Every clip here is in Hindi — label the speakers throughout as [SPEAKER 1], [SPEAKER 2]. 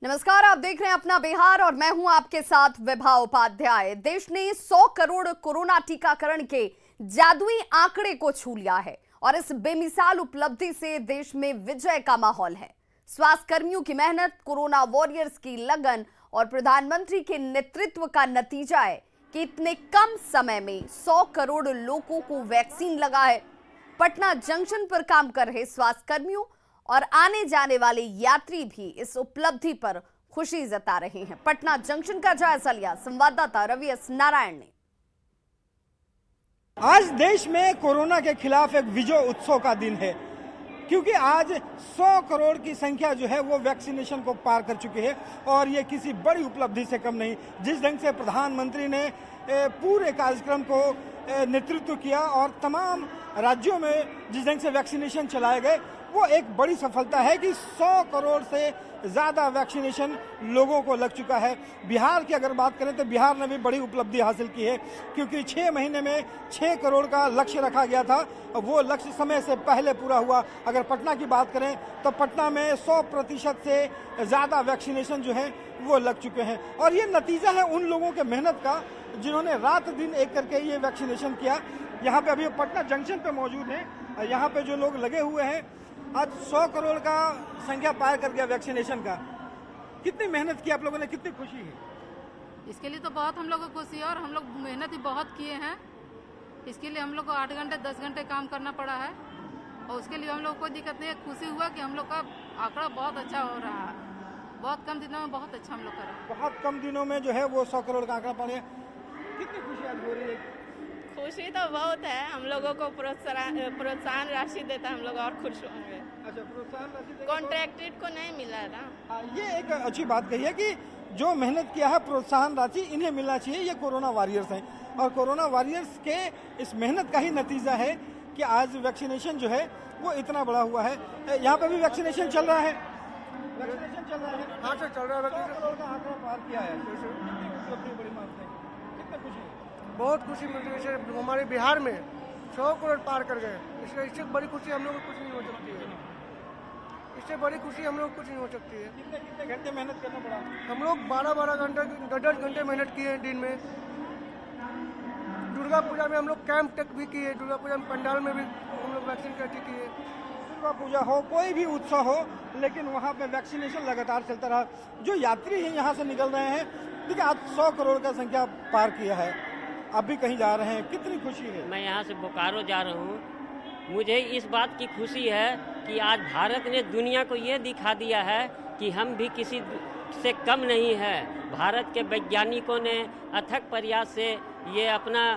[SPEAKER 1] नमस्कार, आप देख रहे हैं अपना बिहार और मैं हूं आपके साथ विभा उपाध्याय। देश ने 100 करोड़ कोरोना टीकाकरण के जादुई आंकड़े को छू लिया है और इस बेमिसाल उपलब्धि से देश में विजय का माहौल है। स्वास्थ्य कर्मियों की मेहनत, कोरोना वॉरियर्स की लगन और प्रधानमंत्री के नेतृत्व का नतीजा है कि इतने कम समय में 100 करोड़ लोगों को वैक्सीन लगा है। पटना जंक्शन पर काम कर रहे स्वास्थ्य कर्मियों और आने जाने वाले यात्री भी इस उपलब्धि पर खुशी जता रहे हैं। पटना जंक्शन का जायजा लिया संवाददाता रवि एस नारायण ने।
[SPEAKER 2] आज देश में कोरोना के खिलाफ एक विजय उत्सव का दिन है, क्योंकि आज 100 करोड़ की संख्या जो है वो वैक्सीनेशन को पार कर चुकी है और ये किसी बड़ी उपलब्धि से कम नहीं। जिस ढंग से प्रधानमंत्री ने पूरे कार्यक्रम को नेतृत्व किया और तमाम राज्यों में जिस ढंग से वैक्सीनेशन चलाए गए, वो एक बड़ी सफलता है कि 100 करोड़ से ज़्यादा वैक्सीनेशन लोगों को लग चुका है। बिहार की अगर बात करें तो बिहार ने भी बड़ी उपलब्धि हासिल की है, क्योंकि 6 महीने में 6 करोड़ का लक्ष्य रखा गया था, वो लक्ष्य समय से पहले पूरा हुआ। अगर पटना की बात करें तो पटना में 100% से ज़्यादा वैक्सीनेशन जो है वो लग चुके हैं और ये नतीजा है उन लोगों के मेहनत का जिन्होंने रात दिन एक करके ये वैक्सीनेशन किया। यहाँ पे अभी पटना जंक्शन पे मौजूद हैं, यहाँ पे जो लोग लगे हुए हैं, आज 100 करोड़ का संख्या पार कर गया वैक्सीनेशन का। कितनी मेहनत की आप लोगों ने, कितनी खुशी है?
[SPEAKER 3] इसके लिए तो बहुत हम लोग को खुशी है और हम लोग मेहनत भी बहुत किए हैं। इसके लिए हम लोग को 8 घंटे 10 घंटे काम करना पड़ा है और उसके लिए हम लोग को कोई दिक्कत नहीं है। खुशी हुआ कि हम लोग का आंकड़ा बहुत अच्छा हो रहा है। बहुत कम दिनों में बहुत अच्छा हम लोग कर रहे हैं।
[SPEAKER 2] बहुत कम दिनों में जो है वो 100 करोड़ का आंकड़ा पा लिया। कितनी खुशी आज हो रही है?
[SPEAKER 4] खुशी तो बहुत है। हम लोगों को प्रोत्साहन राशि देता है, हम लोग और खुश होंगे।
[SPEAKER 2] अच्छा, प्रोत्साहन राशि
[SPEAKER 4] कॉन्ट्रैक्टेड को नहीं मिला है ना।
[SPEAKER 2] ये एक अच्छी बात कही है कि जो मेहनत किया है प्रोत्साहन राशि इन्हें मिलना चाहिए। ये कोरोना वॉरियर्स हैं और कोरोना वॉरियर्स के इस मेहनत का ही नतीजा है कि आज वैक्सीनेशन जो है वो इतना बड़ा हुआ है। यहाँ पे भी वैक्सीनेशन चल रहा है। वैक्सीनेशन चल रहा है।
[SPEAKER 5] हाँ सर, चल रहा है।
[SPEAKER 2] 100 करोड़ का आंकड़ा पार किया है। कितनी बड़ी बात है, कितनी खुशी है?
[SPEAKER 5] बहुत खुशी मिल रही है। हमारे बिहार में 100 करोड़ पार कर गए। इससे बड़ी खुशी हम लोग को कुछ नहीं हो सकती है। इससे बड़ी खुशी हम लोग को कुछ नहीं हो सकती है।
[SPEAKER 2] कितने घंटे मेहनत करना पड़ा?
[SPEAKER 5] हम लोग 12-12 घंटे 10-10 घंटे मेहनत किए हैं दिन में। दुर्गा पूजा में हम लोग कैंप तक भी किए। दुर्गा पूजा में पंडाल में भी हम लोग वैक्सीन करके किए।
[SPEAKER 2] दुर्गा पूजा हो, कोई भी उत्सव हो, लेकिन वहाँ पे वैक्सीनेशन लगातार चलता रहा। जो यात्री हैं यहाँ से निकल रहे हैं, देखिए आज 100 करोड़ का संख्या पार किया है, अभी कहीं जा रहे हैं, कितनी खुशी है?
[SPEAKER 6] मैं यहाँ से बोकारो जा रहा हूँ। मुझे इस बात की खुशी है कि आज भारत ने दुनिया को ये दिखा दिया है कि हम भी किसी से कम नहीं है। भारत के वैज्ञानिकों ने अथक प्रयास से ये अपना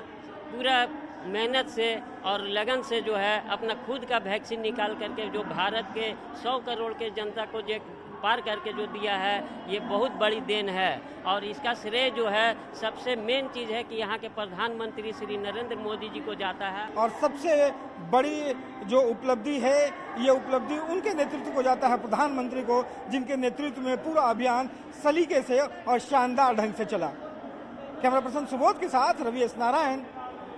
[SPEAKER 6] पूरा मेहनत से और लगन से जो है अपना खुद का वैक्सीन निकाल करके जो भारत के 100 करोड़ के जनता को जो पार करके जो दिया है, ये बहुत बड़ी देन है। और इसका श्रेय जो है सबसे मेन चीज़ है कि यहाँ के प्रधानमंत्री श्री नरेंद्र मोदी जी को जाता है।
[SPEAKER 2] और सबसे बड़ी जो उपलब्धि है, ये उपलब्धि उनके नेतृत्व को जाता है, प्रधानमंत्री को, जिनके नेतृत्व में पूरा अभियान सलीके से और शानदार ढंग से चला। कैमरा पर्सन सुबोध के साथ रवि एस नारायण,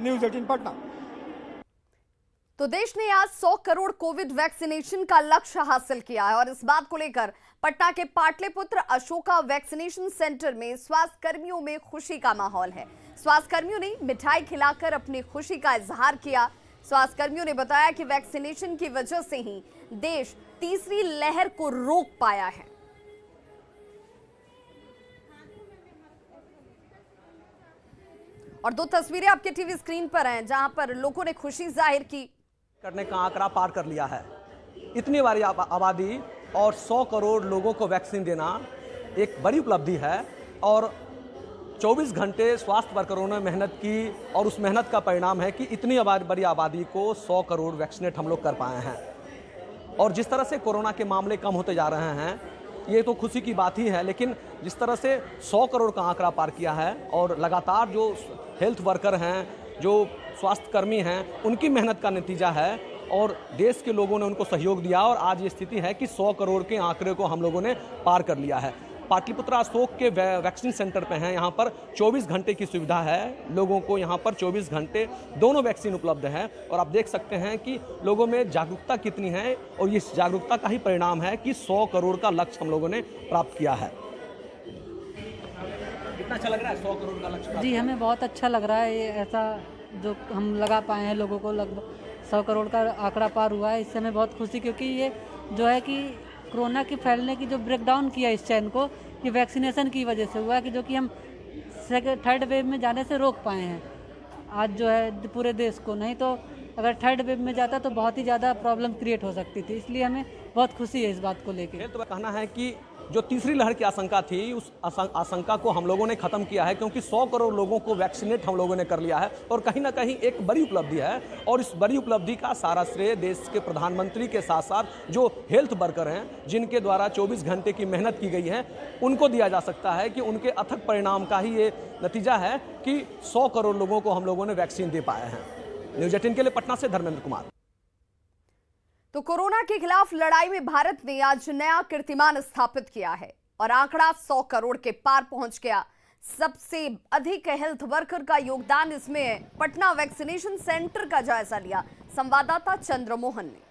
[SPEAKER 2] न्यूज़ 18 पटना।
[SPEAKER 1] तो देश ने आज 100 करोड़ कोविड वैक्सीनेशन का लक्ष्य हासिल किया है और इस बात को लेकर पटना के पाटलिपुत्र अशोका वैक्सीनेशन सेंटर में स्वास्थ्य कर्मियों में खुशी का माहौल है। स्वास्थ्य कर्मियों ने मिठाई खिलाकर अपनी खुशी का इजहार किया। स्वास्थ्य कर्मियों ने बताया कि वैक्सीनेशन की वजह से ही देश तीसरी लहर को रोक पाया है। और 2 तस्वीरें आपके टीवी स्क्रीन पर हैं, जहां पर लोगों ने खुशी जाहिर की।
[SPEAKER 7] करने का आंकड़ा पार कर लिया है। इतनी बड़ी आबादी और 100 करोड़ लोगों को वैक्सीन देना एक बड़ी उपलब्धि है और 24 घंटे स्वास्थ्य वर्करों ने मेहनत की और उस मेहनत का परिणाम है कि इतनी बड़ी आबादी को 100 करोड़ वैक्सीनेट हम लोग कर पाए हैं। और जिस तरह से कोरोना के मामले कम होते जा रहे हैं, ये तो खुशी की बात ही है, लेकिन जिस तरह से 100 करोड़ का आंकड़ा पार किया है और लगातार जो हेल्थ वर्कर हैं, जो स्वास्थ्य कर्मी हैं, उनकी मेहनत का नतीजा है और देश के लोगों ने उनको सहयोग दिया और आज ये स्थिति है कि 100 करोड़ के आंकड़े को हम लोगों ने पार कर लिया है। पाटलिपुत्रा अशोक के वैक्सीन सेंटर पे हैं। यहाँ पर 24 घंटे की सुविधा है, लोगों को यहाँ पर 24 घंटे दोनों वैक्सीन उपलब्ध हैं। और आप देख सकते हैं कि लोगों में जागरूकता कितनी है, और इस जागरूकता का ही परिणाम है कि 100 करोड़ का लक्ष्य हम लोगों ने प्राप्त किया है। कितना अच्छा लग रहा है 100 करोड़ का लक्ष्य?
[SPEAKER 8] जी, हमें बहुत अच्छा लग रहा है। ये ऐसा जो हम लगा पाए हैं, लोगों को लगभग 100 करोड़ का आंकड़ा पार हुआ है, इससे हमें बहुत खुशी, क्योंकि ये जो है कि कोरोना की फैलने की जो ब्रेकडाउन किया इस चैन को, ये वैक्सीनेशन की वजह से हुआ है, कि जो कि हम थर्ड वेव में जाने से रोक पाए हैं आज जो है पूरे देश को। नहीं तो अगर थर्ड वेव में जाता तो बहुत ही ज़्यादा प्रॉब्लम क्रिएट हो सकती थी, इसलिए हमें बहुत खुशी है इस बात को लेकर।
[SPEAKER 7] तो कहना है कि जो तीसरी लहर की आशंका थी, उस आशंका को हम लोगों ने खत्म किया है, क्योंकि 100 करोड़ लोगों को वैक्सीनेट हम लोगों ने कर लिया है। और कहीं ना कहीं एक बड़ी उपलब्धि है, और इस बड़ी उपलब्धि का सारा श्रेय देश के प्रधानमंत्री के साथ साथ जो हेल्थ वर्कर हैं, जिनके द्वारा 24 घंटे की मेहनत की गई है, उनको दिया जा सकता है कि उनके अथक परिणाम का ही ये नतीजा है कि 100 करोड़ लोगों को हम लोगों ने वैक्सीन दे पाए हैं। न्यूज़ 18 के लिए पटना से धर्मेंद्र कुमार।
[SPEAKER 1] तो कोरोना के खिलाफ लड़ाई में भारत ने आज नया कीर्तिमान स्थापित किया है और आंकड़ा 100 करोड़ के पार पहुंच गया। सबसे अधिक हेल्थ वर्कर का योगदान इसमें है। पटना वैक्सीनेशन सेंटर का जायजा लिया संवाददाता चंद्रमोहन ने।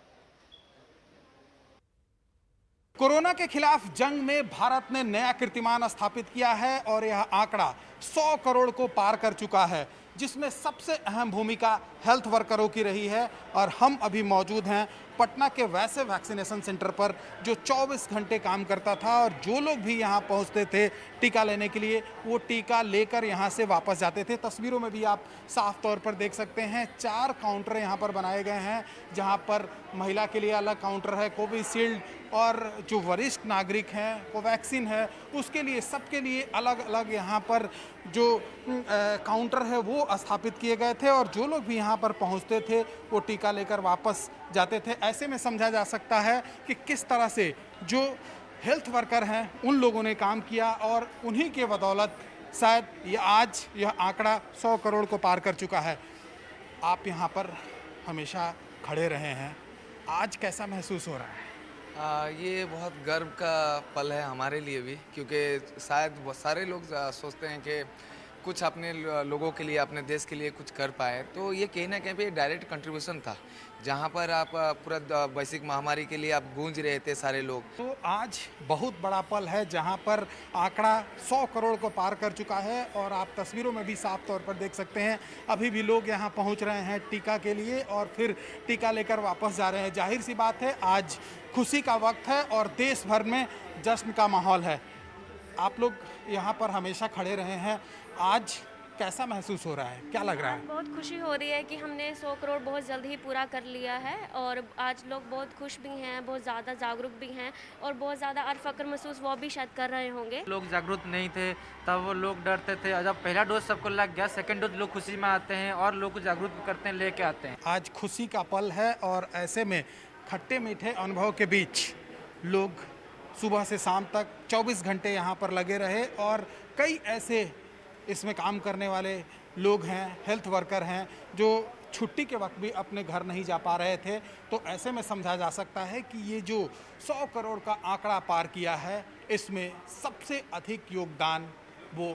[SPEAKER 9] कोरोना के खिलाफ जंग में भारत ने नया कीर्तिमान स्थापित किया है और यह आंकड़ा 100 करोड़ को पार कर चुका है, जिसमें सबसे अहम भूमिका हेल्थ वर्करों की रही है। और हम अभी मौजूद हैं पटना के वैसे वैक्सीनेशन सेंटर पर, जो 24 घंटे काम करता था, और जो लोग भी यहाँ पहुँचते थे टीका लेने के लिए, वो टीका लेकर यहाँ से वापस जाते थे। तस्वीरों में भी आप साफ तौर पर देख सकते हैं 4 काउंटर यहाँ पर बनाए गए हैं, जहाँ पर महिला के लिए अलग काउंटर है, कोविशील्ड, और जो वरिष्ठ नागरिक हैं, कोवैक्सीन है, उसके लिए, सबके लिए अलग अलग यहाँ पर जो काउंटर है वो स्थापित किए गए थे। और जो लोग भी यहाँ पर पहुँचते थे वो टीका लेकर वापस जाते थे। ऐसे में समझा जा सकता है कि किस तरह से जो हेल्थ वर्कर हैं उन लोगों ने काम किया, और उन्हीं के बदौलत शायद यह आंकड़ा 100 करोड़ को पार कर चुका है। आप यहाँ पर हमेशा खड़े रहे हैं, आज कैसा महसूस हो रहा है?
[SPEAKER 10] ये बहुत गर्व का पल है हमारे लिए भी, क्योंकि शायद बहुत सारे लोग सोचते हैं कि कुछ अपने लोगों के लिए, अपने देश के लिए कुछ कर पाए, तो ये कहीं ना कहीं पे डायरेक्ट कंट्रीब्यूशन था, जहाँ पर आप पूरा वैश्विक महामारी के लिए आप गूंज रहे थे सारे लोग।
[SPEAKER 9] तो आज बहुत बड़ा पल है जहाँ पर आंकड़ा 100 करोड़ को पार कर चुका है, और आप तस्वीरों में भी साफ तौर पर देख सकते हैं अभी भी लोग यहाँ पहुँच रहे हैं टीका के लिए, और फिर टीका लेकर वापस जा रहे हैं। जाहिर सी बात है आज खुशी का वक्त है और देश भर में जश्न का माहौल है। आप लोग यहाँ पर हमेशा खड़े रहे हैं, आज कैसा महसूस हो रहा है, क्या लग रहा है?
[SPEAKER 11] बहुत खुशी हो रही है कि हमने 100 करोड़ बहुत जल्द ही पूरा कर लिया है, और आज लोग बहुत खुश भी हैं, बहुत ज़्यादा जागरूक भी हैं, और बहुत ज़्यादा और फक्र महसूस वो भी शायद कर रहे होंगे।
[SPEAKER 12] लोग जागरूक नहीं थे तब वो लोग डरते थे, और जब पहला डोज सबको लग गया, सेकंड डोज लोग खुशी में आते हैं और लोग को जागरूक करते हैं, लेके आते हैं।
[SPEAKER 9] आज खुशी का पल है, और ऐसे में खट्टे मीठे अनुभव के बीच लोग सुबह से शाम तक 24 घंटे यहाँ पर लगे रहे, और कई ऐसे इसमें काम करने वाले लोग हैं, हेल्थ वर्कर हैं, जो छुट्टी के वक्त भी अपने घर नहीं जा पा रहे थे। तो ऐसे में समझा जा सकता है कि ये जो 100 करोड़ का आंकड़ा पार किया है, इसमें सबसे अधिक योगदान वो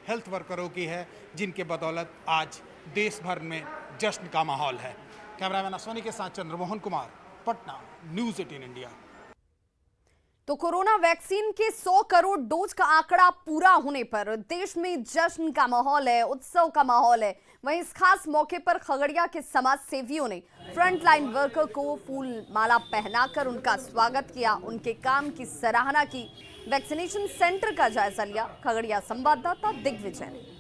[SPEAKER 9] हेल्थ वर्करों की है, जिनके बदौलत आज देश भर में जश्न का माहौल है। कैमरामैन अश्वनी के साथ चंद्रमोहन कुमार, पटना, न्यूज़ 18 इंडिया।
[SPEAKER 1] तो कोरोना वैक्सीन के 100 करोड़ डोज का आंकड़ा पूरा होने पर देश में जश्न का माहौल है, उत्सव का माहौल है। वहीं इस खास मौके पर खगड़िया के समाज सेवियों ने फ्रंटलाइन वर्कर को फूल माला पहनाकर उनका स्वागत किया, उनके काम की सराहना की। वैक्सीनेशन सेंटर का जायजा लिया खगड़िया संवाददाता दिग्विजय ने।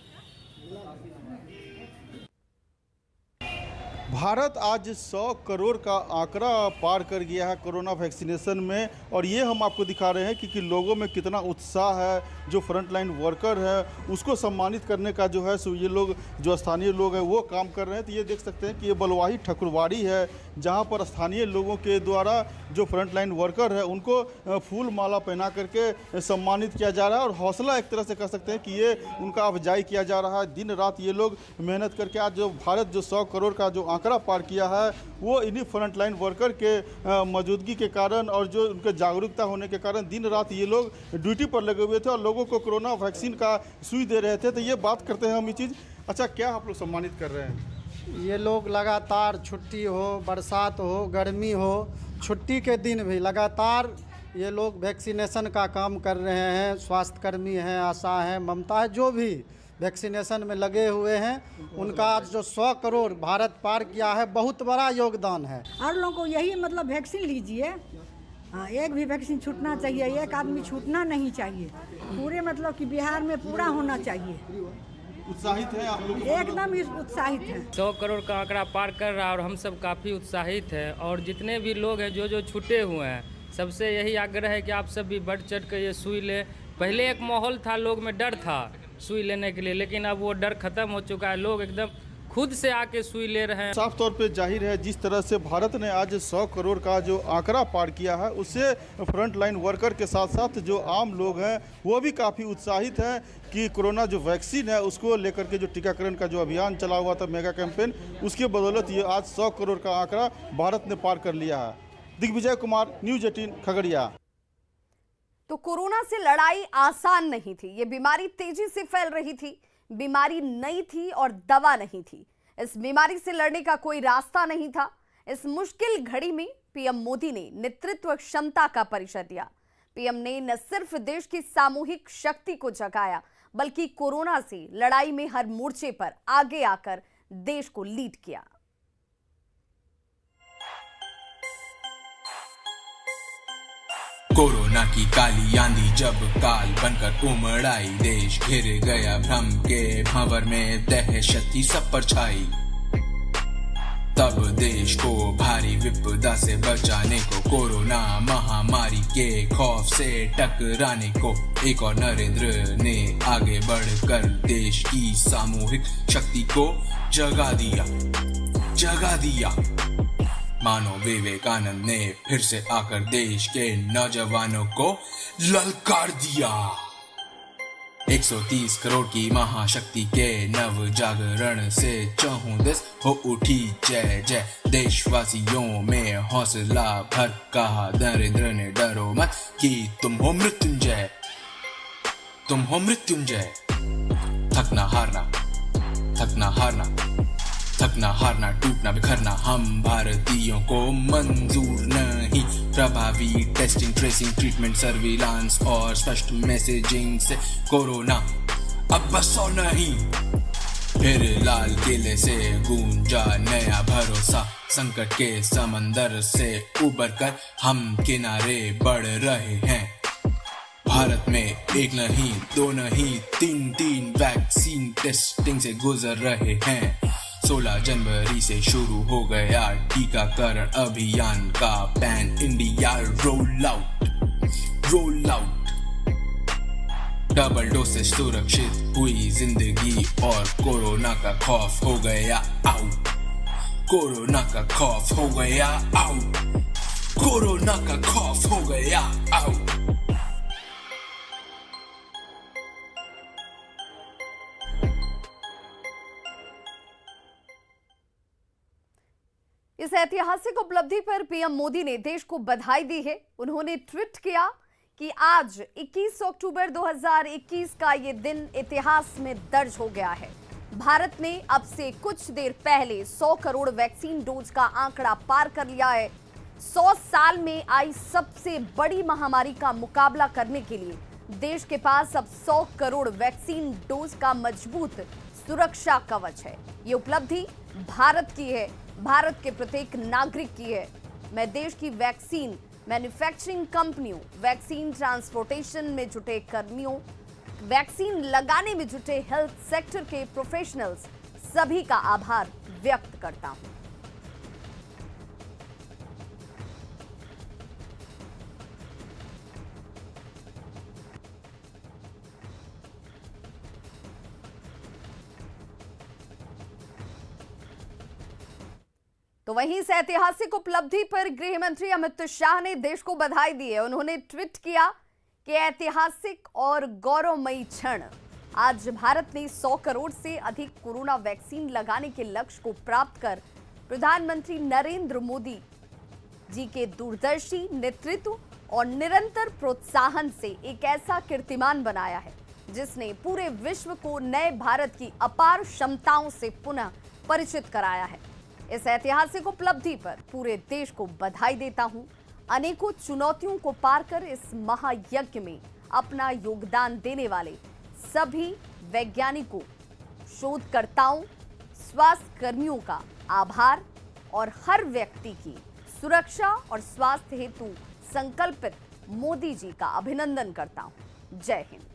[SPEAKER 13] भारत आज 100 करोड़ का आंकड़ा पार कर गया है कोरोना वैक्सीनेशन में, और ये हम आपको दिखा रहे हैं कि लोगों में कितना उत्साह है। जो फ्रंटलाइन वर्कर है उसको सम्मानित करने का जो है सो ये लोग, जो स्थानीय लोग हैं वो काम कर रहे हैं। तो ये देख सकते हैं कि ये बलवाही ठकुरवाड़ी है, जहां पर स्थानीय लोगों के द्वारा जो फ्रंटलाइन वर्कर है उनको फूल माला पहना करके सम्मानित किया जा रहा है और हौसला एक तरह से कह सकते हैं कि ये उनका अफजाई किया जा रहा है। दिन रात ये लोग मेहनत करके आज जो भारत जो 100 करोड़ का जो आंकड़ा पार किया है वो इन्हीं फ्रंटलाइन वर्कर के मौजूदगी के कारण और जो उनके जागरूकता होने के कारण दिन रात ये लोग ड्यूटी पर लगे हुए थे और लोगों को कोरोना वैक्सीन का सुई दे रहे थे। तो ये बात करते हैं हम ये चीज़। अच्छा, क्या आप लोग सम्मानित कर रहे हैं?
[SPEAKER 14] ये लोग लगातार छुट्टी हो, बरसात हो, गर्मी हो, छुट्टी के दिन भी लगातार ये लोग वैक्सीनेशन का काम कर रहे हैं। स्वास्थ्यकर्मी हैं, आशा हैं, ममता है, जो भी वैक्सीनेशन में लगे हुए हैं उनका आज जो 100 करोड़ भारत पार किया है बहुत बड़ा योगदान है।
[SPEAKER 15] हर लोगों को यही मतलब वैक्सीन लीजिए। हाँ, एक भी वैक्सीन छूटना चाहिए, एक आदमी छूटना नहीं चाहिए। पूरे मतलब कि बिहार में पूरा होना चाहिए।
[SPEAKER 13] उत्साहित है आप लोग?
[SPEAKER 15] एकदम उत्साहित है।
[SPEAKER 16] 100 करोड़ का आंकड़ा पार कर रहा है और हम सब काफ़ी उत्साहित हैं। और जितने भी लोग हैं जो छूटे हुए हैं सबसे यही आग्रह है कि आप सब भी बढ़ चढ़ कर ये सुई ले। पहले एक माहौल था, लोग में डर था सुई लेने के लिए, लेकिन अब वो डर खत्म हो चुका है। लोग एकदम खुद से आके सुई ले रहे हैं।
[SPEAKER 13] साफ तौर पे जाहिर है जिस तरह से भारत ने आज 100 करोड़ का जो आंकड़ा पार किया है उससे फ्रंट लाइन वर्कर के साथ साथ जो आम लोग हैं वो भी काफ़ी उत्साहित हैं कि कोरोना जो वैक्सीन है उसको लेकर के जो टीकाकरण का जो अभियान चला हुआ था मेगा कैंपेन, उसके बदौलत ये आज 100 करोड़ का आंकड़ा भारत ने पार कर लिया है। दिग्विजय कुमार, न्यूज़ 18 खगड़िया।
[SPEAKER 1] तो कोरोना से लड़ाई आसान नहीं थी। ये बीमारी तेजी से फैल रही थी, बीमारी नई थी और दवा नहीं थी। इस बीमारी से लड़ने का कोई रास्ता नहीं था। इस मुश्किल घड़ी में पीएम मोदी ने नेतृत्व क्षमता का परिचय दिया। पीएम ने न सिर्फ देश की सामूहिक शक्ति को जगाया बल्कि कोरोना से लड़ाई में हर मोर्चे पर आगे आकर देश को लीड किया।
[SPEAKER 17] कोरोना की काली आंधी जब काल बनकर उमड़ आई, देश घिर गया भ्रम के भंवर में, दहशत थी सब पर छाई। तब देश को भारी विपदा से बचाने को, कोरोना महामारी के खौफ से टकराने को, एक और नरेंद्र ने आगे बढ़कर देश की सामूहिक शक्ति को जगा दिया। मानो विवेकानंद ने फिर से आकर देश के नौजवानों को ललकार दिया। 130 करोड़ की महाशक्ति के नव जागरण से चहुंदिस हो उठी जय जय। देशवासियों में हौसला भर कहा नरेंद्र ने, डरो मत कि तुम हो मृत्युंजय, तुम हो मृत्युंजय। थकना हारना, टूटना बिखरना हम भारतीयों को मंजूर नहीं। प्रभावी टेस्टिंग, ट्रेसिंग, ट्रीटमेंट, सर्विलांस और स्पष्ट मैसेजिंग से कोरोना अब बस और नहीं। फिर लाल किले से गूंजा नया भरोसा, संकट के समंदर से उबर कर हम किनारे बढ़ रहे हैं। भारत में एक नहीं, दो नहीं, तीन वैक्सीन टेस्टिंग से गुजर रहे हैं। 16 जनवरी से शुरू हो गया टीकाकरण अभियान का pan India roll out. Double dose से सुरक्षित हुई जिंदगी और कोरोना का खौफ हो गया आउट। कोरोना का खौफ हो गया आउट।
[SPEAKER 1] इस ऐतिहासिक उपलब्धि पर पीएम मोदी ने देश को बधाई दी है। उन्होंने ट्वीट किया कि आज 21 अक्टूबर 2021 का ये दिन इतिहास में दर्ज हो गया है। भारत ने अब से कुछ देर पहले 100 करोड़ वैक्सीन डोज का आंकड़ा पार कर लिया है। 100 साल में आई सबसे बड़ी महामारी का मुकाबला करने के लिए देश के पास अब 100 करोड़ वैक्सीन डोज का मजबूत सुरक्षा कवच है। ये उपलब्धि भारत की है, भारत के प्रत्येक नागरिक की है। मैं देश की वैक्सीन मैन्युफैक्चरिंग कंपनियों, वैक्सीन ट्रांसपोर्टेशन में जुटे कर्मियों, वैक्सीन लगाने में जुटे हेल्थ सेक्टर के प्रोफेशनल्स सभी का आभार व्यक्त करता हूं। तो तो वहीं इस ऐतिहासिक उपलब्धि पर गृह मंत्री अमित शाह ने देश को बधाई दी है। उन्होंने ट्वीट किया कि ऐतिहासिक और गौरवमयी क्षण, आज भारत ने 100 करोड़ से अधिक कोरोना वैक्सीन लगाने के लक्ष्य को प्राप्त कर प्रधानमंत्री नरेंद्र मोदी जी के दूरदर्शी नेतृत्व और निरंतर प्रोत्साहन से एक ऐसा कीर्तिमान बनाया है जिसने पूरे विश्व को नए भारत की अपार क्षमताओं से पुनः परिचित कराया है। इस ऐतिहासिक उपलब्धि पर पूरे देश को बधाई देता हूं। अनेकों चुनौतियों को पार कर इस महायज्ञ में अपना योगदान देने वाले सभी वैज्ञानिकों, शोधकर्ताओं, स्वास्थ्य कर्मियों का आभार और हर व्यक्ति की सुरक्षा और स्वास्थ्य हेतु संकल्पित मोदी जी का अभिनंदन करता हूं। जय हिंद।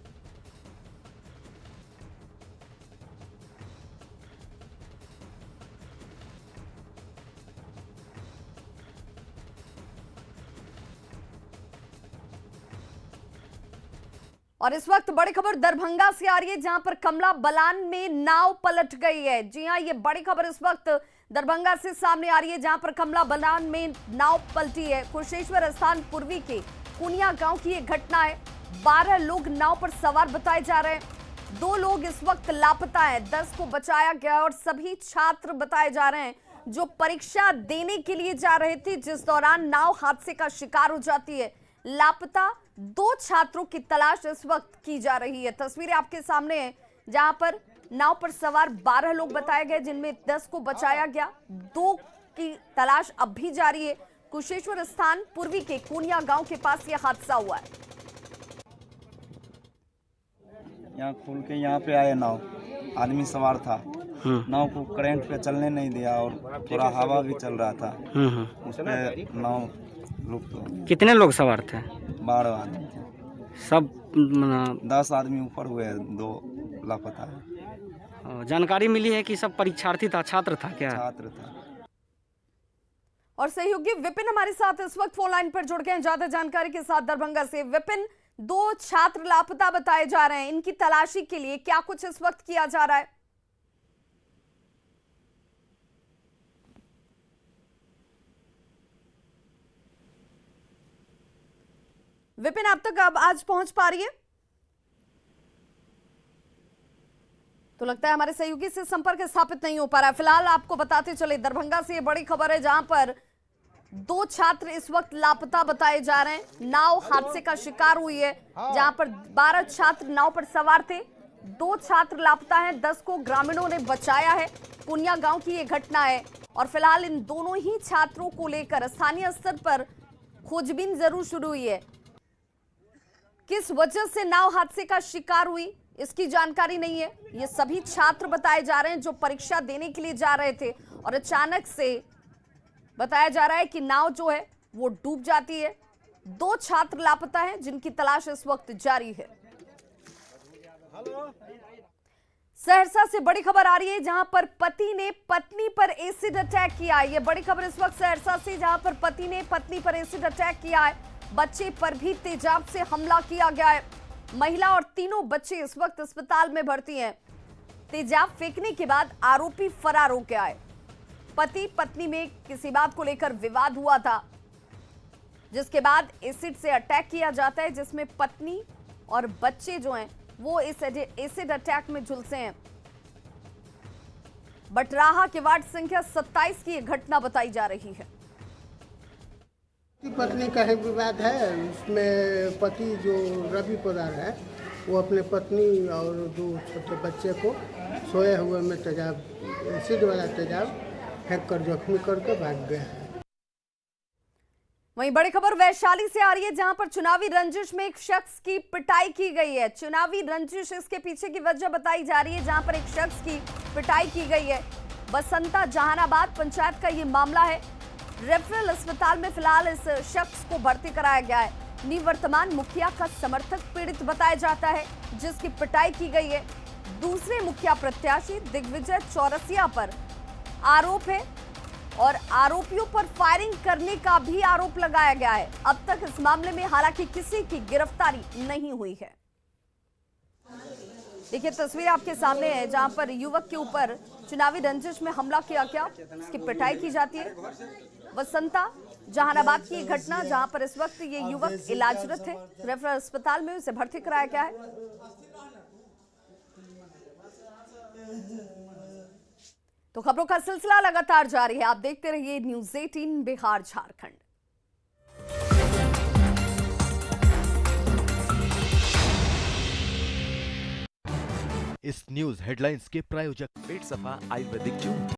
[SPEAKER 1] और इस वक्त बड़ी खबर दरभंगा से आ रही है, जहां पर कमला बलान में नाव पलट गई है। जी हां, ये बड़ी खबर इस वक्त दरभंगा से सामने आ रही है, जहां पर कमला बलान में नाव पलटी है। कुशेश्वर स्थान पूर्वी के कुनिया गांव की ये घटना है। 12 लोग नाव पर सवार बताए जा रहे हैं। 2 लोग इस वक्त लापता हैं, 10 को बचाया गया और सभी छात्र बताए जा रहे हैं जो परीक्षा देने के लिए जा रहे थे, जिस दौरान नाव हादसे का शिकार हो जाती है। लापता 2 छात्रों की तलाश इस वक्त की जा रही है। तस्वीरें आपके सामने हैं, जहां पर नाव पर सवार 12 लोग बताए गए, जिनमें 10 को बचाया गया। 2 की तलाश अब भी जारी है। कुशेश्वर स्थान पूर्वी के कोनिया गांव के पास यह हादसा हुआ है।
[SPEAKER 18] यहाँ खोल के यहाँ पे आए नाव, आदमी सवार था। नाव को करंट पे चलने नहीं दिया और थोड़ा हवा भी चल रहा था। उसमें नाव
[SPEAKER 19] कितने लोग सवार थे?
[SPEAKER 18] 12 आदमी थे।
[SPEAKER 19] सब
[SPEAKER 18] 10 आदमी ऊपर हुए, 2 लापता है।
[SPEAKER 19] जानकारी मिली है कि सब परीक्षार्थी था, छात्र था क्या?
[SPEAKER 18] छात्र था।
[SPEAKER 1] और सहयोगी विपिन हमारे साथ इस वक्त फोन लाइन पर जुड़ गए हैं ज्यादा जानकारी के साथ दरभंगा से। विपिन, 2 छात्र लापता बताए जा रहे हैं, इनकी तलाशी के लिए क्या कुछ इस वक्त किया जा रहा है? विपिन, आप तक अब आज पहुंच पा रही है? तो लगता है हमारे सहयोगी से संपर्क स्थापित नहीं हो पा रहा है। फिलहाल आपको बताते चले, दरभंगा से ये बड़ी खबर है, जहां पर 2 छात्र इस वक्त लापता बताए जा रहे हैं। नाव हादसे का शिकार हुई है, जहां पर 12 छात्र नाव पर सवार थे। 2 छात्र लापता हैं, 10 को ग्रामीणों ने बचाया है। कुनिया गांव की ये घटना है और फिलहाल इन दोनों ही छात्रों को लेकर स्थानीय स्तर पर खोजबीन जरूर शुरू हुई है। किस वजह से नाव हादसे का शिकार हुई, इसकी जानकारी नहीं है। ये सभी छात्र बताए जा रहे हैं जो परीक्षा देने के लिए जा रहे थे और अचानक से बताया जा रहा है कि नाव जो है वो डूब जाती है। 2 छात्र लापता हैं, जिनकी तलाश इस वक्त जारी है। सहरसा से बड़ी खबर आ रही है, जहां पर पति ने पत्नी पर एसिड अटैक किया है। ये बड़ी खबर इस वक्त सहरसा से, जहां पर पति ने पत्नी पर एसिड अटैक किया है। बच्चे पर भी तेजाब से हमला किया गया है। महिला और 3 बच्चे इस वक्त अस्पताल में भर्ती हैं। तेजाब फेंकने के बाद आरोपी फरार हो गया है। पति पत्नी में किसी बात को लेकर विवाद हुआ था, जिसके बाद एसिड से अटैक किया जाता है, जिसमें पत्नी और बच्चे जो हैं वो इस एसिड अटैक में झुलसे हैं। बटराहा के वार्ड संख्या 27 की यह घटना बताई जा रही है।
[SPEAKER 20] पत्नी का है विवाद है। उसमें पति जो रवि पोदार है, वो अपने पत्नी और 2 छोटे बच्चे को सोए हुए में तेजाब, एसिड वाला तेजाब फेंक कर जख्मी करके भाग गया है।
[SPEAKER 1] वहीं बड़ी खबर वैशाली से आ रही है, जहां पर चुनावी रंजिश में एक शख्स की पिटाई की गई है। चुनावी रंजिश, इसके पीछे की वजह बताई जा रही है, जहां पर एक शख्स की पिटाई की गई है। बसंता जहानाबाद पंचायत का ये मामला है। रेफरल अस्पताल में फिलहाल इस शख्स को भर्ती कराया गया है। निवर्तमान मुखिया का समर्थक पीड़ित बताया जाता है, जिसकी पिटाई की गई है। दूसरे मुखिया प्रत्याशी दिग्विजय चौरसिया पर आरोप है और आरोपियों पर फायरिंग करने का भी आरोप लगाया गया है। अब तक इस मामले में हालांकि किसी की गिरफ्तारी नहीं हुई है। देखिए तस्वीर आपके सामने है जहां पर युवक के ऊपर चुनावी रंजिश में हमला किया गया, उसकी पिटाई की जाती है। वसंता जहानाबाद की घटना जहां पर इस वक्त ये युवक इलाजरत है, रेफरल अस्पताल में उसे भर्ती कराया गया है। तो खबरों का सिलसिला लगातार जारी है, आप देखते रहिए न्यूज़ 18 बिहार झारखंड।
[SPEAKER 21] इस न्यूज हेडलाइंस के प्रायोजक पेट सफा आयुर्वेदिक जून।